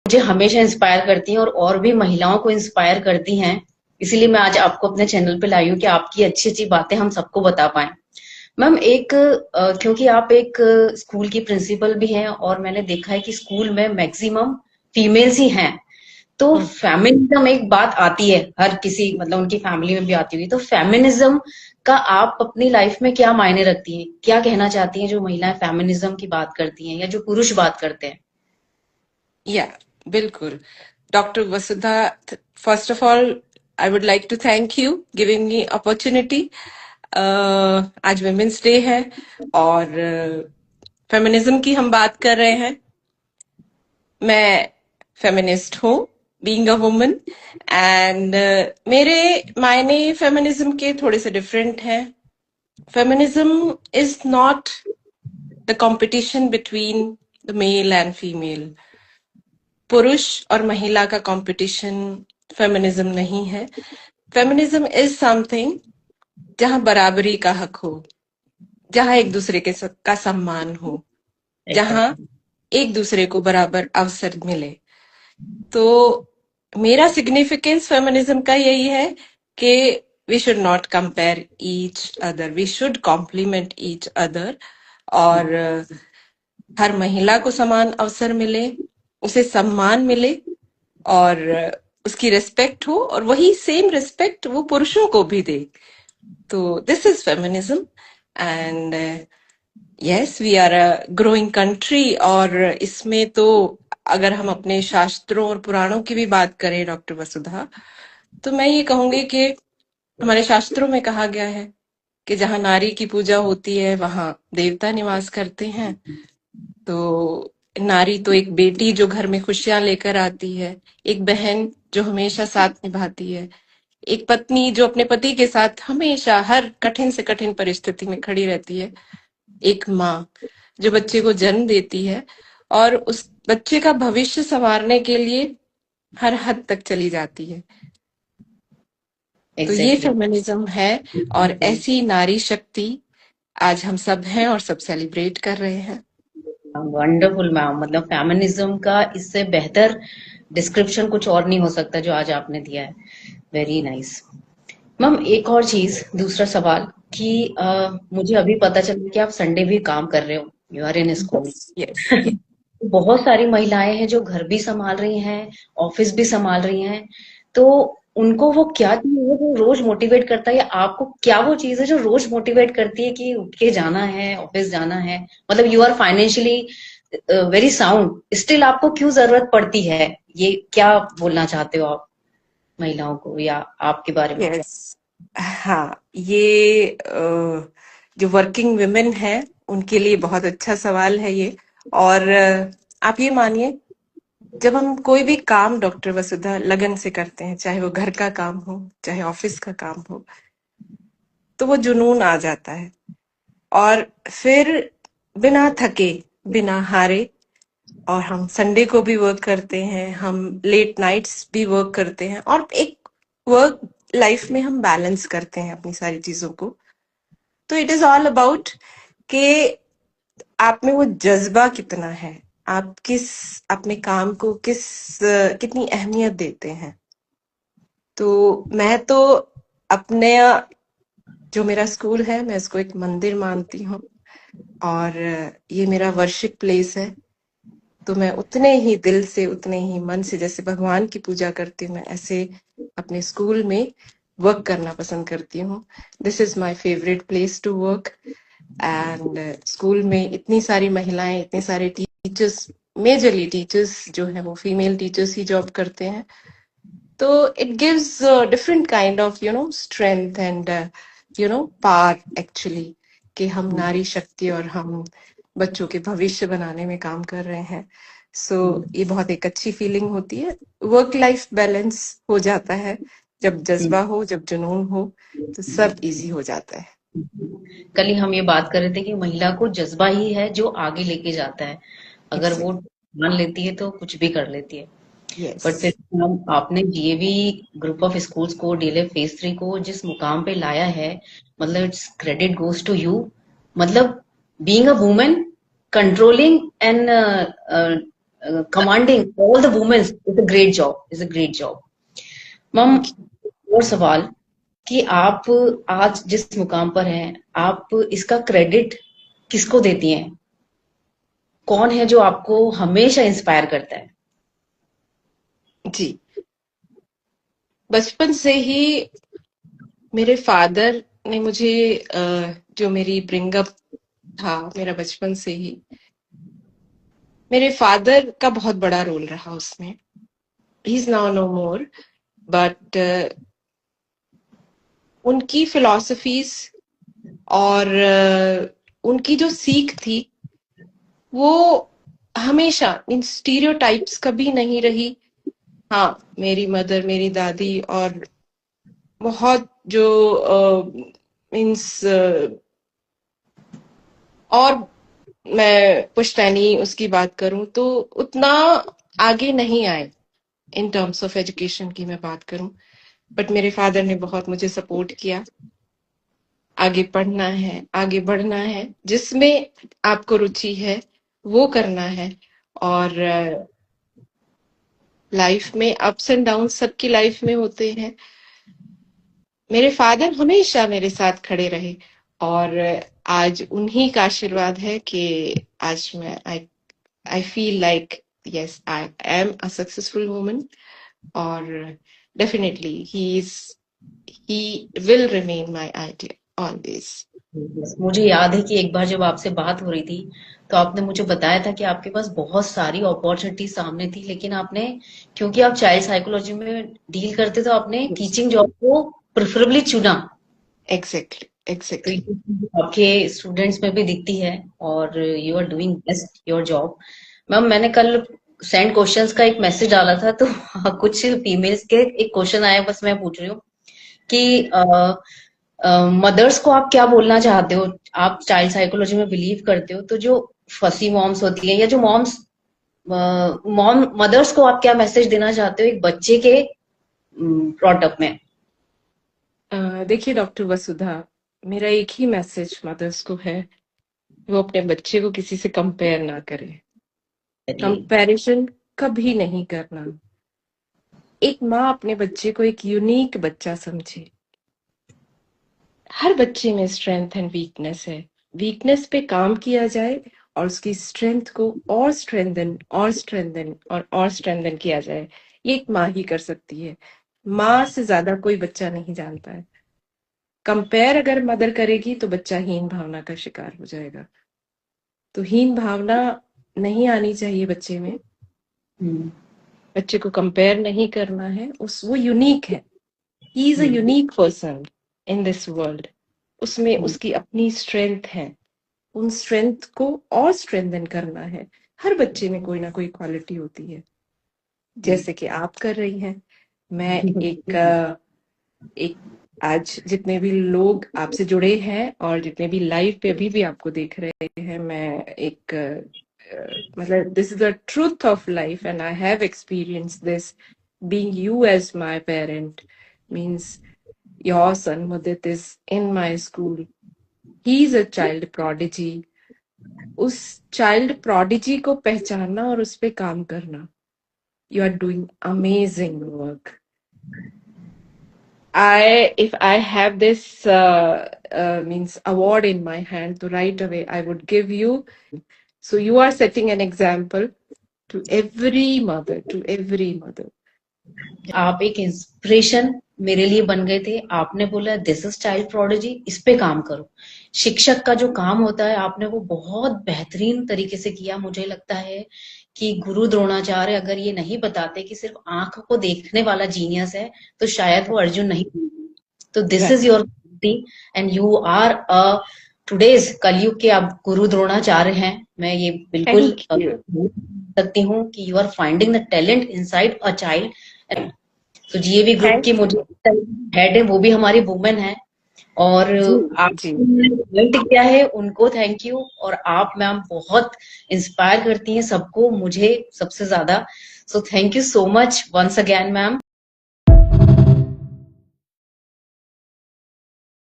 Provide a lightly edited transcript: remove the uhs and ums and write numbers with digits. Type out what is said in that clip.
मुझे हमेशा इंस्पायर करती हैं और भी महिलाओं को इंस्पायर करती हैं। इसीलिए मैं आज आपको अपने चैनल पे लाई हूँ कि आपकी अच्छी अच्छी बातें हम सबको बता पाएं। मैम क्योंकि आप एक स्कूल की प्रिंसिपल भी हैं और मैंने देखा है कि स्कूल में मैक्सिमम फीमेल्स ही हैं। तो फेमिनिज्म एक बात आती है हर किसी, मतलब उनकी फैमिली में भी आती हुई, तो फेमिनिज्म का आप अपनी लाइफ में क्या मायने रखती हैं, क्या कहना चाहती हैं जो महिलाएं फेमिनिज्म की बात करती हैं या जो पुरुष बात करते हैं? या बिल्कुल doctor Vasudha, first of all I would like to thank you giving me opportunity. आज वुमेन्स डे है और फेमिनिज्म की हम बात कर रहे हैं। मैं फेमिनिस्ट हूँ, बीइंग अ वुमन, एंड मेरे मायने फेमिनिज्म के थोड़े से डिफरेंट हैं। Feminism is not the competition between the male and female. पुरुष और महिला का कंपटीशन फेमिनिज्म नहीं है। फेमिनिज्म इज समथिंग जहां बराबरी का हक हो, जहां एक दूसरे का सम्मान हो, जहां एक दूसरे को बराबर अवसर मिले। तो मेरा सिग्निफिकेंस फेमिनिज्म का यही है कि we should not compare each other, we should complement each other, और हर महिला को समान अवसर मिले, उसे सम्मान मिले और उसकी रिस्पेक्ट हो, और वही सेम रिस्पेक्ट वो पुरुषों को भी दे। तो this is feminism and yes, we are a growing country. और इसमें तो अगर हम अपने शास्त्रों और पुराणों की भी बात करें डॉक्टर वसुधा, तो मैं ये कहूंगी कि हमारे शास्त्रों में कहा गया है कि जहां नारी की पूजा होती है वहां देवता निवास करते हैं। तो नारी तो एक बेटी जो घर में खुशियां लेकर आती है, एक बहन जो हमेशा साथ निभाती है, एक पत्नी जो अपने पति के साथ हमेशा हर कठिन से कठिन परिस्थिति में खड़ी रहती है, एक माँ जो बच्चे को जन्म देती है और उस बच्चे का भविष्य संवारने के लिए हर हद तक चली जाती है। तो ये फेमिनिज्म है, और ऐसी नारी शक्ति आज हम सब हैं और सब सेलिब्रेट कर रहे हैं। वंडरफुल मैम, मतलब फेमिनिज्म का इससे बेहतर डिस्क्रिप्शन कुछ और नहीं हो सकता जो आज आपने दिया है। Very nice. मैम एक और चीज, दूसरा सवाल कि मुझे अभी पता चला कि आप संडे भी काम कर रहे हो, you are in school. Yes, yes. बहुत सारी महिलाएं हैं जो घर भी संभाल रही हैं, ऑफिस भी संभाल रही हैं, तो उनको वो क्या चीज है जो रोज मोटिवेट करता है, या आपको क्या वो चीज है जो रोज मोटिवेट करती है कि उठ के जाना है, ऑफिस जाना है? मतलब you are financially very sound, still आपको क्यों जरूरत पड़ती है? ये क्या बोलना चाहते हो आप महिलाओं को, या आपके बारे में? यस, हाँ, ये जो वर्किंग वुमेन है उनके लिए बहुत अच्छा सवाल है ये। और आप ये मानिए, जब हम कोई भी काम डॉक्टर वसुधा लगन से करते हैं, चाहे वो घर का काम हो चाहे ऑफिस का काम हो, तो वो जुनून आ जाता है। और फिर बिना थके, बिना हारे, और हम संडे को भी वर्क करते हैं, हम लेट नाइट्स भी वर्क करते हैं, और एक वर्क लाइफ में हम बैलेंस करते हैं अपनी सारी चीजों को। तो इट इज ऑल अबाउट कि आप में वो जज्बा कितना है, आप अपने काम को कितनी अहमियत देते हैं। तो मैं तो अपने जो मेरा स्कूल है, मैं इसको एक मंदिर मानती हूँ, और ये मेरा वर्शिप प्लेस है। तो मैं उतने ही दिल से, उतने ही मन से, जैसे भगवान की पूजा करती हूँ, मैं ऐसे अपने स्कूल में वर्क करना पसंद करती हूँ। This is my favourite place to work. And school में इतनी सारी महिलाएं, इतने सारे टीचर्स, मेजरली टीचर्स जो है वो फीमेल टीचर्स ही जॉब करते हैं। तो it gives different kind of strength and power actually, कि हम नारी शक्ति और हम बच्चों के भविष्य बनाने में काम कर रहे हैं। सो ये बहुत एक अच्छी फीलिंग होती है। वर्क लाइफ बैलेंस हो जाता है जब जज्बा हो, जब जुनून हो, तो सब इजी हो जाता है। कल ही हम ये बात कर रहे थे कि महिला को जज्बा ही है जो आगे लेके जाता है, अगर वो मान लेती है तो कुछ भी कर लेती है। But yes. फिर हम आपने डीएवी ग्रुप ऑफ स्कूल्स को, डीएलएफ फेज 3 को जिस मुकाम पे लाया है, मतलब it's credit goes to you. मतलब being a women controlling and commanding all the womens is a great job, is a great job. Ma'am, और सवाल कि आप आज जिस मुकाम पर हैं, आप इसका क्रेडिट किसको देती हैं? कौन है जो आपको हमेशा इंस्पायर करता है? जी, बचपन से ही मेरे फादर ने मुझे जो मेरी ब्रिंगअप था मेरा बचपन से ही, मेरे फादर का बहुत बड़ा रोल रहा उसमें। He is now no more, but उनकी फिलॉसफीज और उनकी जो सीख थी वो हमेशा इन स्टीरियोटाइप्स कभी नहीं रही। हाँ, मेरी मदर, मेरी दादी और बहुत जो मीन्स और मैं पुश्तैनी उसकी बात करूं तो उतना आगे नहीं आए इन टर्म्स ऑफ एजुकेशन की मैं बात करूं, बट मेरे फादर ने बहुत मुझे सपोर्ट किया। आगे पढ़ना है, आगे बढ़ना है, जिसमें आपको रुचि है वो करना है। और लाइफ में अप्स एंड डाउन सबकी लाइफ में होते हैं। मेरे फादर हमेशा मेरे साथ खड़े रहे और आज उन्हीं का आशीर्वाद है कि आज मैं I feel like yes I am a successful woman. और definitely he will remain my idea always. मुझे याद है कि एक बार जब आपसे बात हो रही थी तो आपने मुझे बताया था कि आपके पास बहुत सारी अपॉर्चुनिटी सामने थी, लेकिन आपने, क्योंकि आप चाइल्ड साइकोलॉजी में डील करते, तो आपने टीचिंग जॉब को प्रेफरेबली चुना। एग्जैक्टली तो एग्जैक्टली। ये आपके स्टूडेंट्स में भी दिखती है और you are doing best your job. Ma'am, मैंने कल सेंड क्वेश्चंस का एक मैसेज डाला था, तो कुछ फीमेल्स के एक क्वेश्चन आया, बस मैं पूछ रही हूँ कि मदर्स को आप क्या बोलना चाहते हो? आप चाइल्ड साइकोलॉजी में बिलीव करते हो, तो जो फसी मॉम्स होती हैं या जो मॉम्स मदर्स को आप क्या मैसेज देना चाहते हो एक बच्चे के प्रोडक्ट में? देखिए डॉक्टर वसुधा, मेरा एक ही मैसेज मदर्स को है, वो अपने बच्चे को किसी से कंपेयर ना करें। कंपैरिजन कभी नहीं करना। एक माँ अपने बच्चे को एक यूनिक बच्चा समझे। हर बच्चे में स्ट्रेंथ एंड वीकनेस है, वीकनेस पे काम किया जाए और उसकी स्ट्रेंथ को और स्ट्रेंथन और स्ट्रेंथन और स्ट्रेंथन किया जाए। ये एक माँ ही कर सकती है, माँ से ज्यादा कोई बच्चा नहीं जानता है। कंपेयर अगर मदर करेगी तो बच्चा हीन भावना का शिकार हो जाएगा। तो हीन भावना नहीं आनी चाहिए बच्चे में। बच्चे को कंपेयर नहीं करना है, वो यूनिक है। ही is a unique person in this world. उसमें उसकी अपनी स्ट्रेंथ है, उन स्ट्रेंथ को और स्ट्रेंथन करना है। हर बच्चे में कोई ना कोई क्वालिटी होती है, जैसे कि आप कर रही हैं। मैं एक आज जितने भी लोग आपसे जुड़े हैं और जितने भी लाइव पे अभी भी आपको देख रहे हैं, मैं एक मतलब this is the truth of life and I have experience this being you as my parent means your son Mudit is in my school. He is a child prodigy. उस चाइल्ड प्रोडिजी को पहचानना और उस पे काम करना, you are doing amazing work. If I have this means award in my hand, so right away I would give you. So you are setting an example to every mother, to every mother. आप एक inspiration मेरे लिए बन गए थे। आपने बोला this is child prodigy, इस पे काम करो। शिक्षक का जो काम होता है आपने वो बहुत बेहतरीन तरीके से किया। मुझे लगता है कि गुरु द्रोणाचार्य अगर ये नहीं बताते कि सिर्फ आंख को देखने वाला जीनियस है, तो शायद वो अर्जुन नहीं बनते। तो this is your end you are a today's Kalyug के आप गुरु द्रोणाचार्य हैं। मैं ये बिल्कुल सकती हूँ कि you are finding the talent inside a child. तो जीएवी ग्रुप की मुझे हेड है, वो भी हमारी वुमेन है। और आपने किया है उनको थैंक यू। और आप मैम बहुत इंस्पायर करती हैं सबको, मुझे सबसे ज्यादा। So thank you so much once again ma'am.